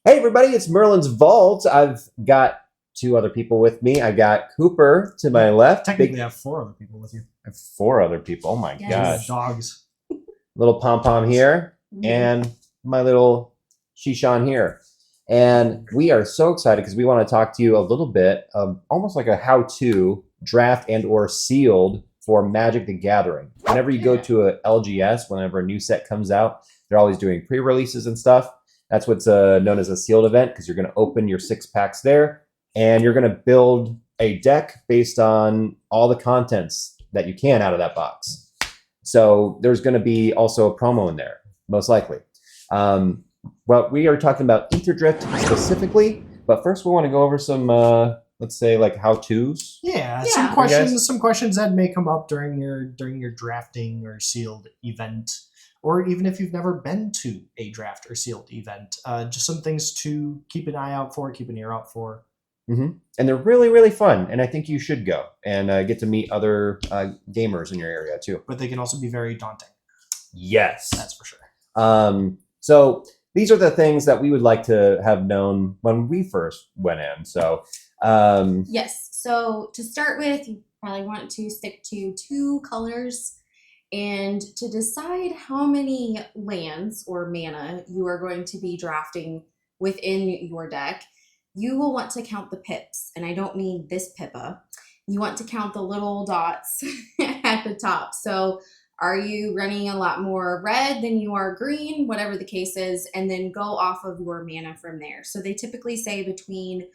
Hey everybody, it's Merlin's Vault. I've got two other people with me. I got Cooper to my left. Technically, I have 4 other people with you. I have 4 other people. Oh my gosh. Dogs. Little pom-pom here and my little Shishan here. And we are so excited because we want to talk to you a little bit of almost like a how-to draft and or sealed for Magic the Gathering. Whenever you go to a LGS, whenever a new set comes out, they're always doing pre-releases and stuff. That's what's known as a sealed event because you're going to open your 6-packs there and you're going to build a deck based on all the contents that you can out of that box. So there's going to be also a promo in there, most likely. Well, we are talking about Aetherdrift specifically, but first we want to go over some, let's say, like how-tos. Yeah, some questions that may come up during your drafting or sealed event. Or even if you've never been to a draft or sealed event, just some things to keep an eye out for, keep an ear out for. And they're really, really fun, and I think you should go and get to meet other gamers in your area too. But they can also be very daunting. Yes. That's for sure. So these are the things that we would like to have known when we first went in. So yes. So to start with, you probably want to stick to 2 colors. And to decide how many lands or mana you are going to be drafting within your deck, you will want to count the pips. And I don't mean this Pippa. You want to count the little dots at the top. So are you running a lot more red than you are green, whatever the case is, and then go off of your mana from there. So they typically say between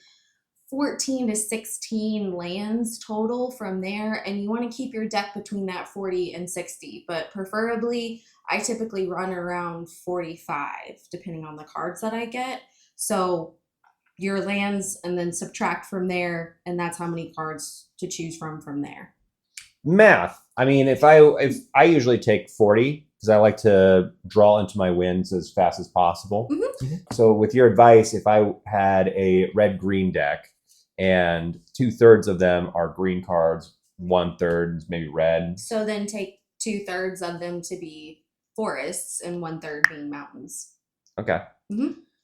14 to 16 lands total from there, and you want to keep your deck between that 40 and 60, but preferably I typically run around 45 depending on the cards that I get. So your lands and then subtract from there, and that's how many cards to choose from there. Math. I mean, if I usually take 40 because I like to draw into my wins as fast as possible. So with your advice, if I had a red-green deck and 2/3 of them are green cards, 1/3 is maybe red. So then take 2/3 of them to be forests and 1/3 being mountains. Okay.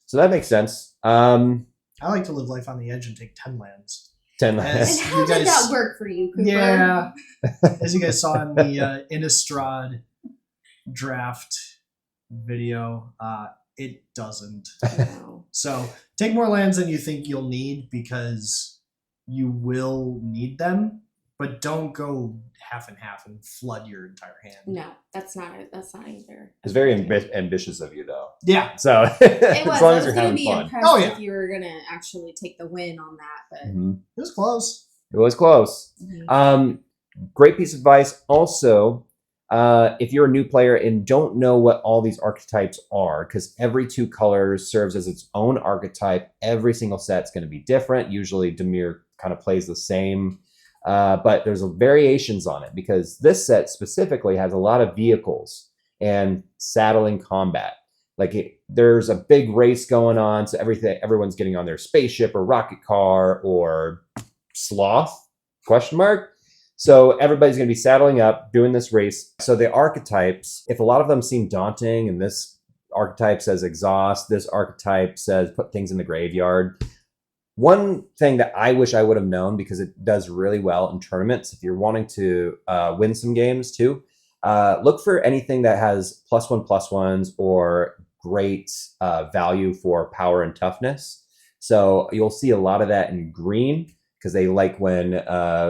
So that makes sense. I like to live life on the edge and take 10 lands. 10 lands. And how did that work for you, Cooper? Yeah. As you guys saw in the Innistrad draft video, it doesn't. No. So take more lands than you think you'll need because you will need them, but don't go half and half and flood your entire hand. No, that's not either. It's very ambitious of you, though. Yeah. So as long as you're having fun. Oh yeah. If you were gonna actually take the win on that, but it was close. It was close. Great piece of advice. Also, if you're a new player and don't know what all these archetypes are, because every 2 colors serves as its own archetype, every single set's going to be different. Usually Dimir kind of plays the same, but there's variations on it because this set specifically has a lot of vehicles and saddling combat. Like there's a big race going on, so everyone's getting on their spaceship or rocket car or sloth, ? So everybody's going to be saddling up, doing this race. So the archetypes, if a lot of them seem daunting, and this archetype says exhaust, this archetype says put things in the graveyard. One thing that I wish I would have known, because it does really well in tournaments, if you're wanting to win some games too, look for anything that has +1/+1s or great value for power and toughness. So you'll see a lot of that in green, because they like when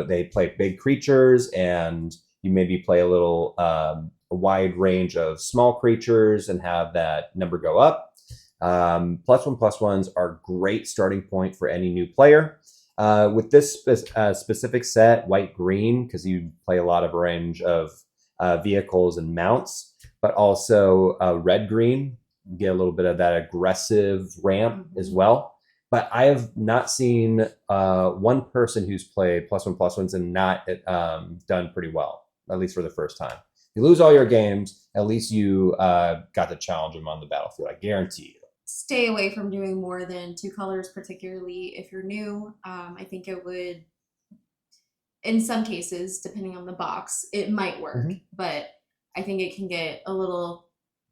they play big creatures and you maybe play a little a wide range of small creatures and have that number go up. +1/+1s are great starting point for any new player. With this specific set, white-green, because you play a lot of range of vehicles and mounts, but also red-green, you get a little bit of that aggressive ramp as well. But I have not seen one person who's played +1/+1s and not done pretty well, at least for the first time. If you lose all your games, at least you got to challenge them on the battlefield. I guarantee you. Stay away from doing more than 2 colors, particularly if you're new. I think it would, in some cases, depending on the box, it might work. But I think it can get a little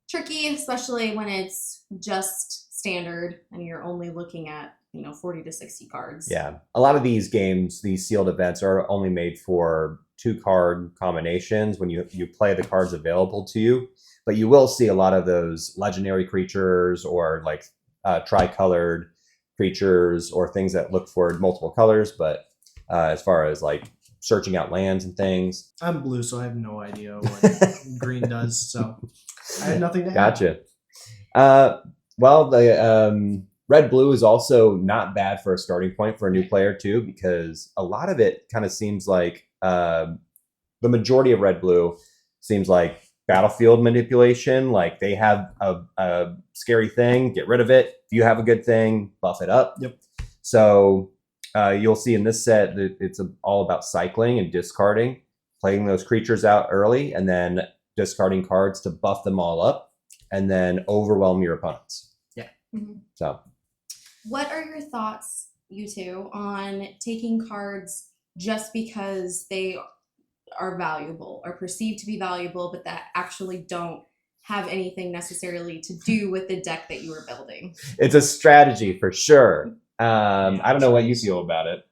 tricky, especially when it's just standard, and you're only looking at 40 to 60 cards. Yeah. A lot of these games, these sealed events, are only made for 2-card combinations when you play the cards available to you. But you will see a lot of those legendary creatures or like tricolored creatures or things that look for multiple colors. But as far as like searching out lands and things. I'm blue, so I have no idea what green does. So I had nothing to add. Gotcha. Well, the red-blue is also not bad for a starting point for a new player too, because a lot of it kind of seems like the majority of red-blue seems like battlefield manipulation. Like they have a scary thing, get rid of it. If you have a good thing, buff it up. Yep. So you'll see in this set that it's all about cycling and discarding, playing those creatures out early, and then discarding cards to buff them all up, and then overwhelm your opponents. Yeah. Mhm. So, what are your thoughts, you two, on taking cards just because they are valuable or perceived to be valuable, but that actually don't have anything necessarily to do with the deck that you were building? it's a strategy for sure. I don't know what you feel about it.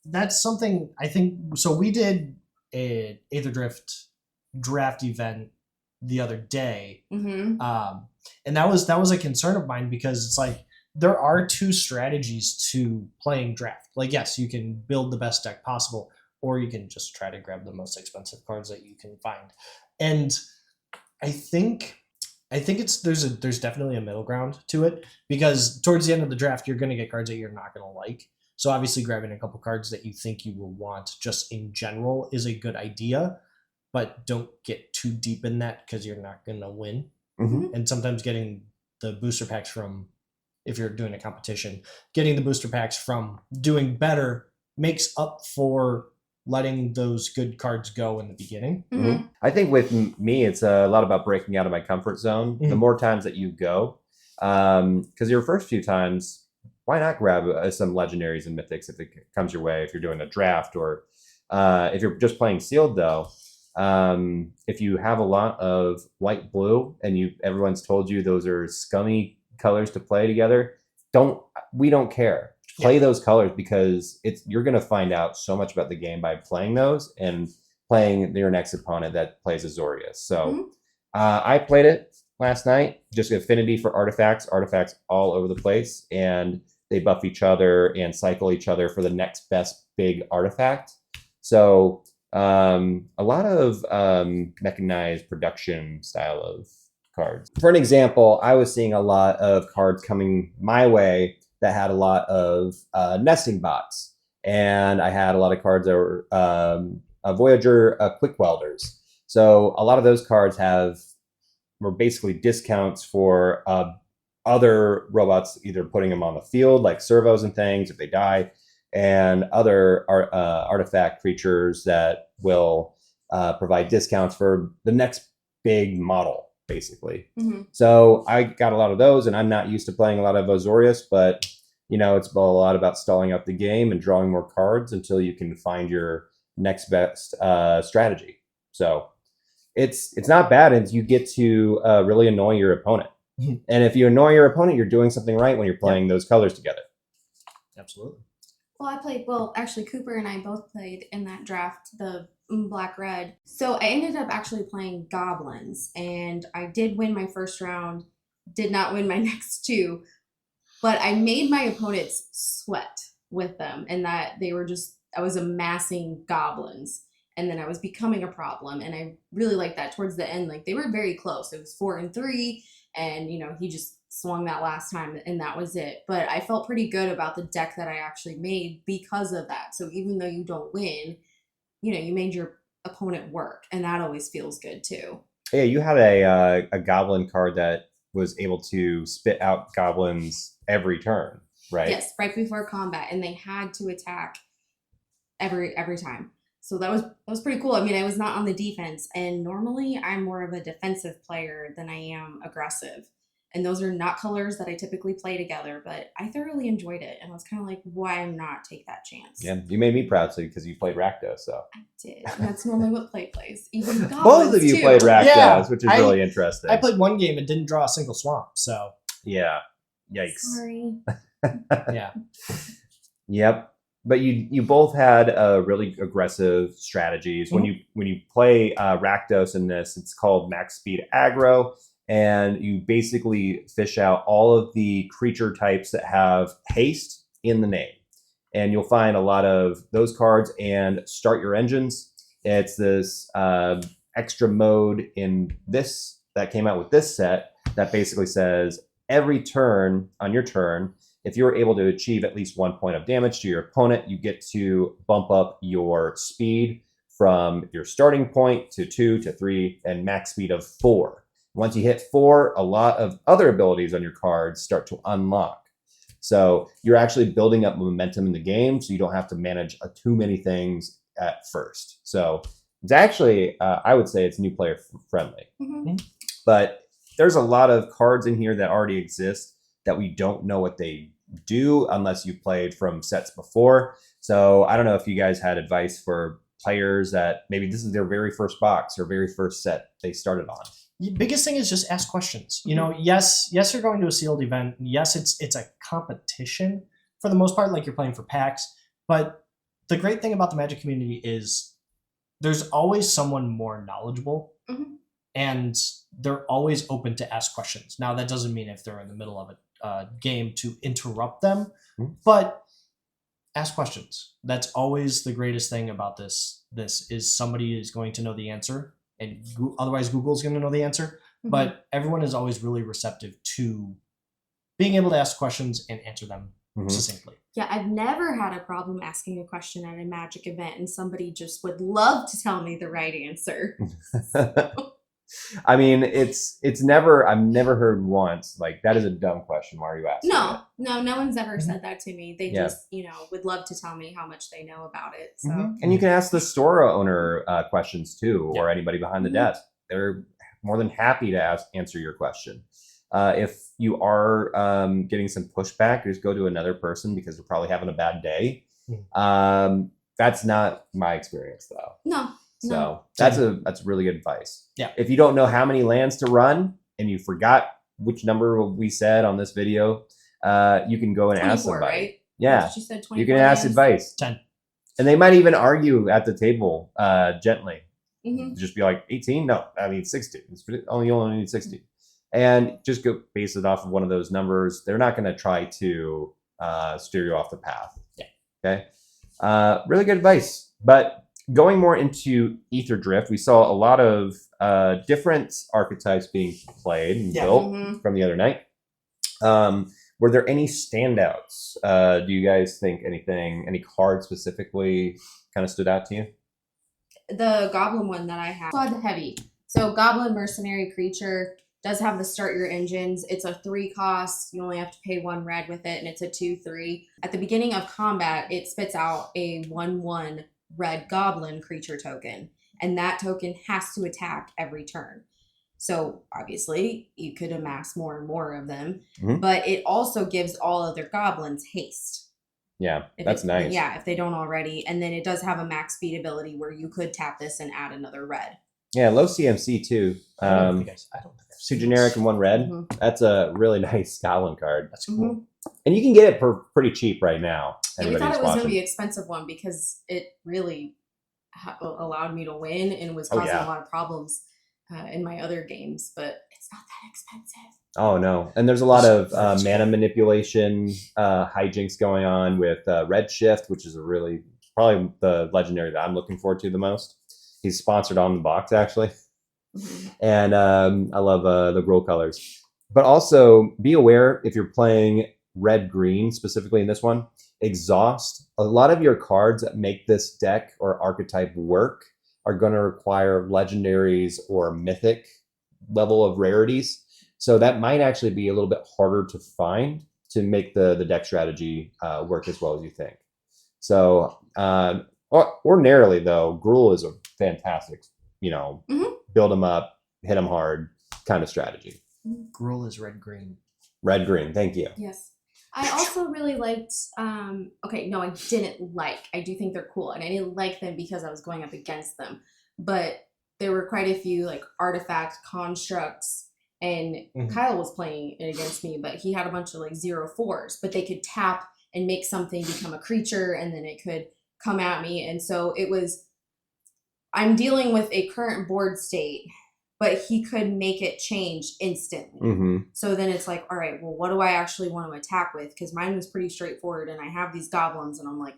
That's something I think. So we did an Aetherdrift draft event the other day, Mm-hmm. and that was a concern of mine, because it's like there are two strategies to playing draft. Like, yes, you can build the best deck possible, or you can just try to grab the most expensive cards that you can find. And I think there's definitely a middle ground to it, because towards the end of the draft, you're going to get cards that you're not going to like. So obviously grabbing a couple cards that you think you will want just in general is a good idea, but don't get too deep in that, because you're not going to win. Mm-hmm. And sometimes getting the booster packs from, if you're doing a competition, getting the booster packs from doing better makes up for letting those good cards go in the beginning. Mm-hmm. I think with me, it's a lot about breaking out of my comfort zone. The more times that you go, because your first few times, why not grab some legendaries and mythics if it comes your way, if you're doing a draft, or if you're just playing sealed though. If you have a lot of white blue and everyone's told you those are scummy colors to play together, we don't care. Play those colors, because you're going to find out so much about the game by playing those and playing your next opponent that plays Azorius. So I played it last night, just affinity for artifacts all over the place, and they buff each other and cycle each other for the next best big artifact. So a lot of mechanized production style of cards. For an example, I was seeing a lot of cards coming my way that had a lot of nesting bots, and I had a lot of cards that were Voyager quick welders. So a lot of those cards were basically discounts for other robots, either putting them on the field like servos and things if they die, and other artifact creatures that will provide discounts for the next big model, basically. Mm-hmm. So I got a lot of those, and I'm not used to playing a lot of Azorius, but it's a lot about stalling up the game and drawing more cards until you can find your next best strategy. So it's not bad, and you get to really annoy your opponent. And if you annoy your opponent, you're doing something right when you're playing those colors together. Absolutely. Well, actually, Cooper and I both played in that draft, the black-red. So I ended up actually playing goblins, and I did win my first round, did not win my next two, but I made my opponents sweat with them, and that I was amassing goblins, and then I was becoming a problem, and I really liked that towards the end. Like, they were very close. It was 4-3, and, he just swung that last time, and that was it. But I felt pretty good about the deck that I actually made because of that. So even though you don't win, you made your opponent work, and that always feels good too. Yeah, you had a goblin card that was able to spit out goblins every turn, right? Yes, right before combat, and they had to attack every time. So that was pretty cool. I mean, I was not on the defense, and normally I'm more of a defensive player than I am aggressive. And those are not colors that I typically play together, but I thoroughly enjoyed it, and I was kind of like, why not take that chance? Yeah, you made me proud because you played Rakdos, so. I did. And that's normally what Play plays. Even Both of you too. played Rakdos, Yeah, which is really interesting. I played one game and didn't draw a single swamp, so Yeah. Yikes. Sorry. Yeah. Yep. But you both had really aggressive strategies. When you play Rakdos in this, it's called max speed aggro, and you basically fish out all of the creature types that have haste in the name. And you'll find a lot of those cards and start your engines. It's this extra mode in this that came out with this set that basically says every turn on your turn, if you're able to achieve at least 1 point of damage to your opponent, you get to bump up your speed from your starting point to 2 to 3 and max speed of 4. Once you hit 4, a lot of other abilities on your cards start to unlock. So you're actually building up momentum in the game, so you don't have to manage too many things at first. So it's actually, I would say it's new player friendly. Mm-hmm. But there's a lot of cards in here that already exist that we don't know what they do unless you played from sets before. So I don't know if you guys had advice for players that maybe this is their very first box or very first set they started on. The biggest thing is just ask questions. You know, yes, you're going to a sealed event. Yes, it's a competition for the most part, like you're playing for packs. But the great thing about the Magic community is there's always someone more knowledgeable, and they're always open to ask questions. Now, that doesn't mean if they're in the middle of a game to interrupt them, but ask questions. That's always the greatest thing about this. This is somebody is going to know the answer. And otherwise, Google's going to know the answer. But everyone is always really receptive to being able to ask questions and answer them succinctly. Yeah, I've never had a problem asking a question at a Magic event, and somebody just would love to tell me the right answer. I mean, it's never, I've never heard once, like, that is a dumb question. Why are you asking it? No one's ever said that to me. They just, would love to tell me how much they know about it. So, And you can ask the store owner questions too, or anybody behind the desk. They're more than happy to answer your question. If you are getting some pushback, just go to another person because they're probably having a bad day. That's not my experience though. No. So that's really good advice. Yeah. If you don't know how many lands to run and you forgot which number we said on this video, you can go and ask somebody. Right? Yeah. She said 24 you can ask lands. advice. 10. And they might even argue at the table gently. Just be like, 18? No, I mean 60. You only need 60. And just go base it off of one of those numbers. They're not going to try to steer you off the path. Yeah. Okay. Really good advice. But going more into Aetherdrift, we saw a lot of different archetypes being played and built from the other night. Were there any standouts? Do you guys think any cards specifically kind of stood out to you? The Goblin one that I have. Blood heavy. So Goblin Mercenary Creature does have the start your engines. It's a 3 cost. You only have to pay 1 red with it, and it's a 2/3. At the beginning of combat, it spits out a 1/1 red goblin creature token, and that token has to attack every turn. So obviously you could amass more and more of them, but it also gives all other goblins haste. Yeah, that's nice. Yeah, if they don't already. And then it does have a max speed ability where you could tap this and add another red. Yeah, low CMC too. I don't think 2 generic and 1 red. That's a really nice goblin card. That's cool. And you can get it for pretty cheap right now. Yeah, we thought it was going to be an expensive one because it really allowed me to win and was causing a lot of problems in my other games, but it's not that expensive. Oh, no. And there's a lot of mana manipulation hijinks going on with Redshift, which is probably the legendary that I'm looking forward to the most. He's sponsored on the box, actually. And I love the Gruul colors. But also, be aware if you're playing red-green, specifically in this one, Exhaust. A lot of your cards that make this deck or archetype work are going to require legendaries or mythic level of rarities. So that might actually be a little bit harder to find to make the deck strategy work as well as you think. So ordinarily, though, Gruul is a fantastic, build them up, hit them hard kind of strategy. Gruul is red-green. Red-green, thank you. Yes. I also really liked, I didn't like. I do think they're cool, and I didn't like them because I was going up against them. But there were quite a few, like, artifact constructs and Kyle was playing it against me, but he had a bunch of like 0/4s, but they could tap and make something become a creature, and then it could come at me. And so it was, I'm dealing with a current board state, but he could make it change instantly. So then it's like, all right, well, what do I actually want to attack with? Because mine was pretty straightforward, and I have these goblins, and I'm like,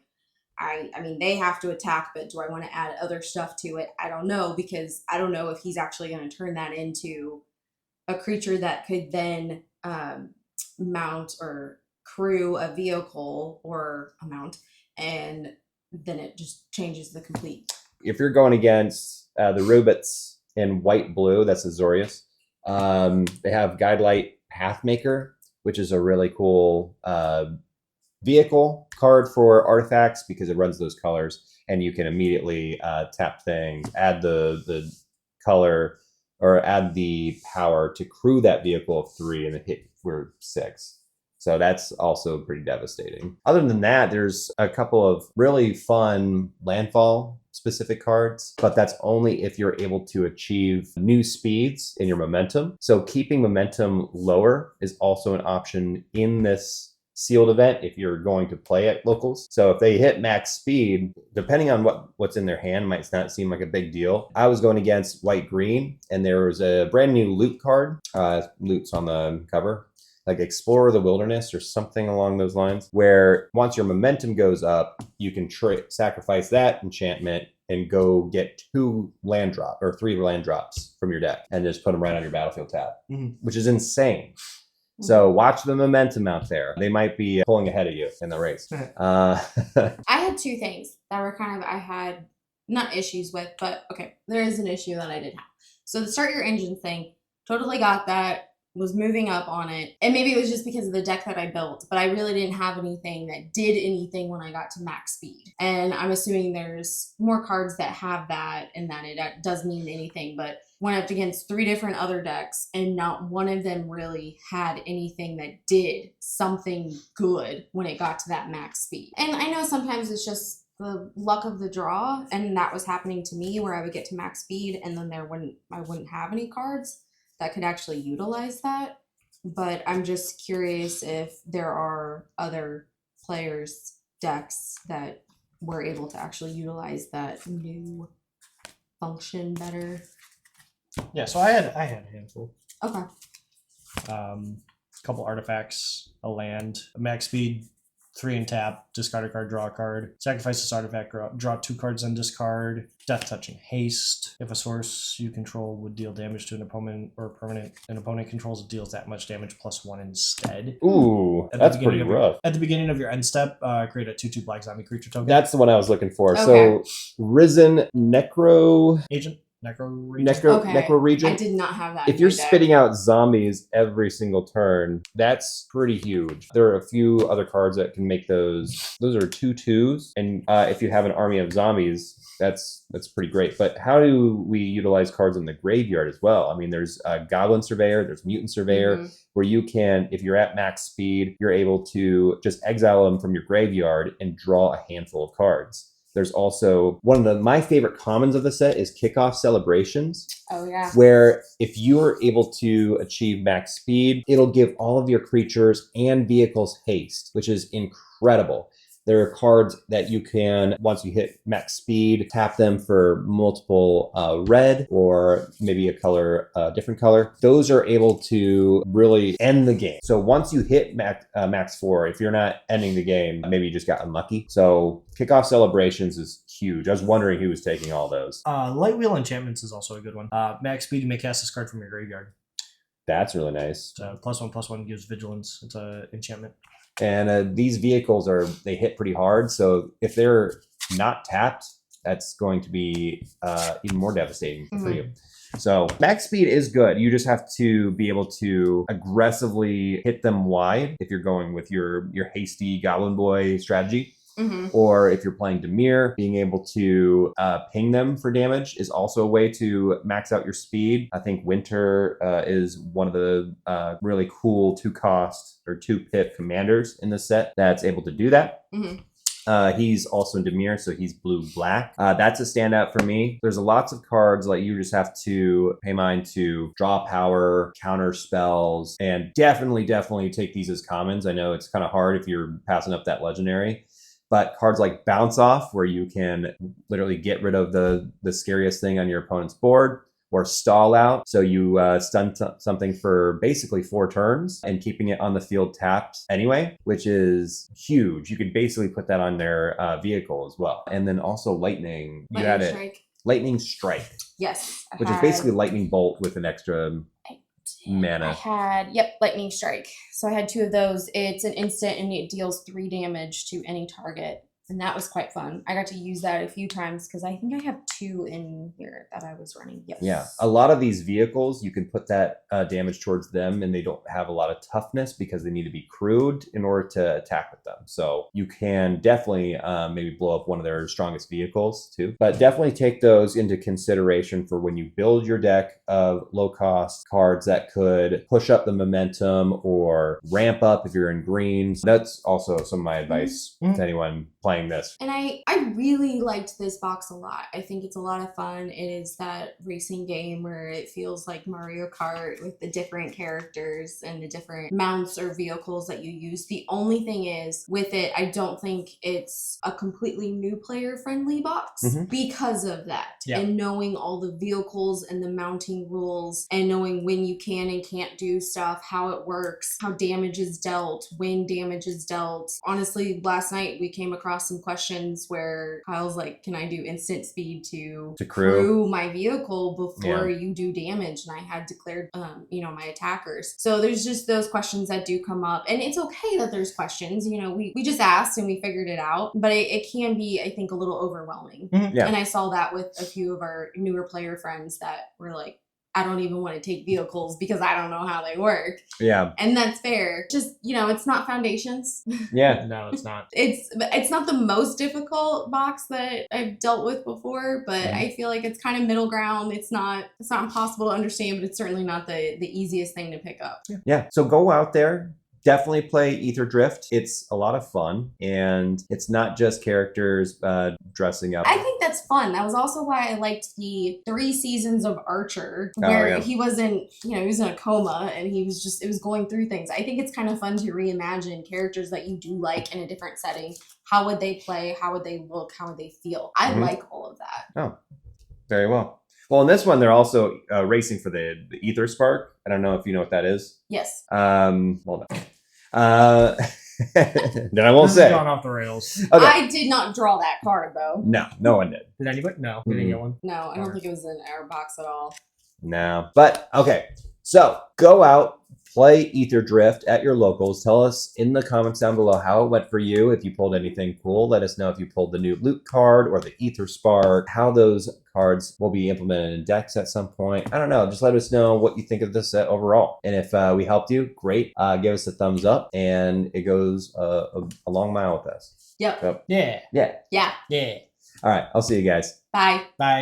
I mean, they have to attack, but do I want to add other stuff to it? I don't know, because I don't know if he's actually going to turn that into a creature that could then mount or crew a vehicle or a mount, and then it just changes the complete. If you're going against the robots in white-blue, that's Azorius. They have Guidelight Pathmaker, which is a really cool vehicle card for artifacts because it runs those colors, and you can immediately tap things, add the color, or add the power to crew that vehicle of 3 and hit for 6. So that's also pretty devastating. Other than that, there's a couple of really fun landfall specific cards, but that's only if you're able to achieve new speeds in your momentum. So keeping momentum lower is also an option in this sealed event if you're going to play at locals. So if they hit max speed, depending on what's in their hand, might not seem like a big deal. I was going against white-green, and there was a brand new loot card. Loot's on the cover. Like Explore the Wilderness or something along those lines, where once your momentum goes up, you can sacrifice that enchantment and go get 2 land drop or 3 land drops from your deck and just put them right on your battlefield tab, which is insane. So watch the momentum out there. They might be pulling ahead of you in the race. I had 2 things that were kind of, I had not issues with, but okay, there is an issue that I did have. So the start your engine thing, totally got that. Was moving up on it, and maybe it was just because of the deck that I built, but I really didn't have anything that did anything when I got to max speed. And I'm assuming there's more cards that have that and that it does mean anything, but went up against 3 different other decks, and not one of them really had anything that did something good when it got to that max speed. And I know sometimes it's just the luck of the draw, and that was happening to me where I would get to max speed and then I wouldn't have any cards that could actually utilize that. But I'm just curious if there are other players' decks that were able to actually utilize that new function better. Yeah, so I had a handful. Okay. A couple artifacts, a land, a max speed, 3 and tap, discard a card, draw a card, sacrifice this artifact, draw 2 cards and discard, death touch and haste. If a source you control would deal damage to an opponent or permanent an opponent controls, it deals that much damage +1 instead. Ooh, that's pretty rough. At the beginning of your end step, create a 2/2 black zombie creature token. That's the one I was looking for. Okay. So Risen Necro Agent. Necro Regent. I did not have that. If you're spitting out zombies every single turn, that's pretty huge. There are a few other cards that can make those. Those are 2/2s, and if you have an army of zombies, that's pretty great. But how do we utilize cards in the graveyard as well? I mean, there's Goblin Surveyor, there's Mutant Surveyor, where you can, if you're at max speed, you're able to just exile them from your graveyard and draw a handful of cards. There's also one of my favorite commons of the set is Kickoff Celebrations. Oh, yeah. Where if you're able to achieve max speed, it'll give all of your creatures and vehicles haste, which is incredible. There are cards that you can, once you hit max speed, tap them for multiple red or maybe a different color. Those are able to really end the game. So once you hit max 4, if you're not ending the game, maybe you just got unlucky. So Kickoff Celebrations is huge. I was wondering who was taking all those. Light Wheel Enchantments is also a good one. Max speed, you may cast this card from your graveyard. That's really nice. +1/+1 gives vigilance. It's an enchantment. And these vehicles they hit pretty hard. So if they're not tapped, that's going to be even more devastating for you. So max speed is good. You just have to be able to aggressively hit them wide if you're going with your hasty Goblin Boy strategy. Or if you're playing Dimir, being able to ping them for damage is also a way to max out your speed. I think Winter is one of the really cool 2-cost or 2-pip commanders in the set that's able to do that. He's also in Demir, so he's blue-black. That's a standout for me. There's lots of cards like you just have to pay mine to draw power, counter spells, and definitely take these as commons. I know it's kind of hard if you're passing up that legendary. But cards like Bounce Off, where you can literally get rid of the scariest thing on your opponent's board, or Stall Out, so you stun something for basically 4 turns and keeping it on the field tapped anyway, which is huge. You could basically put that on their vehicle as well. And then also Lightning. You had it. Strike. Lightning Strike. Yes. Which is basically Lightning Bolt with an extra mana. I had, Lightning Strike. So I had 2 of those. It's an instant and it deals 3 damage to any target. And that was quite fun. I got to use that a few times because I think I have 2 in here that I was running. Yes. Yeah. A lot of these vehicles, you can put that damage towards them and they don't have a lot of toughness because they need to be crewed in order to attack with them. So you can definitely maybe blow up one of their strongest vehicles too. But definitely take those into consideration for when you build your deck of low-cost cards that could push up the momentum or ramp up if you're in greens. That's also some of my advice to anyone playing this. And I really liked this box a lot. I think it's a lot of fun. It is that racing game where it feels like Mario Kart with the different characters and the different mounts or vehicles that you use. The only thing is with it, I don't think it's a completely new player friendly box because of that. Yeah. And knowing all the vehicles and the mounting rules and knowing when you can and can't do stuff, how it works, how damage is dealt, when damage is dealt. Honestly, last night we came across some questions where Kyle's like, can I do instant speed to crew my vehicle before you do damage? And I had declared, my attackers. So there's just those questions that do come up. And it's okay that there's questions. We just asked and we figured it out. But it can be, I think, a little overwhelming. Yeah. And I saw that with a few of our newer player friends that were like, I don't even want to take vehicles because I don't know how they work. Yeah. And that's fair. Just, it's not Foundations. Yeah. No, it's not. It's not the most difficult box that I've dealt with before, but I feel like it's kind of middle ground. It's not impossible to understand, but it's certainly not the easiest thing to pick up. Yeah. So go out there. Definitely play Aetherdrift. It's a lot of fun, and it's not just characters dressing up. I think that's fun. That was also why I liked the 3 seasons of Archer, where he wasn't, he was in a coma, and it was going through things. I think it's kind of fun to reimagine characters that you do like in a different setting. How would they play? How would they look? How would they feel? I like all of that. Oh, very well. Well, in this one, they're also racing for the Ether Spark. I don't know if you know what that is. Yes. Well done. Then I won't This say. has gone off the rails. Okay. I did not draw that card, though. No one did. Did anybody? No, we didn't get one. No, I don't think it was in our box at all. No. But, okay. So, go out, play Aetherdrift at your locals. Tell us in the comments down below how it went for you. If you pulled anything cool, let us know if you pulled the new loot card or the Ether Spark, how those cards will be implemented in decks at some point. I don't know. Just let us know what you think of this set overall. And if we helped you, great. Give us a thumbs up, and it goes a long mile with us. Yep. So, Yeah. yeah. Yeah. Yeah. All right. I'll see you guys. Bye. Bye.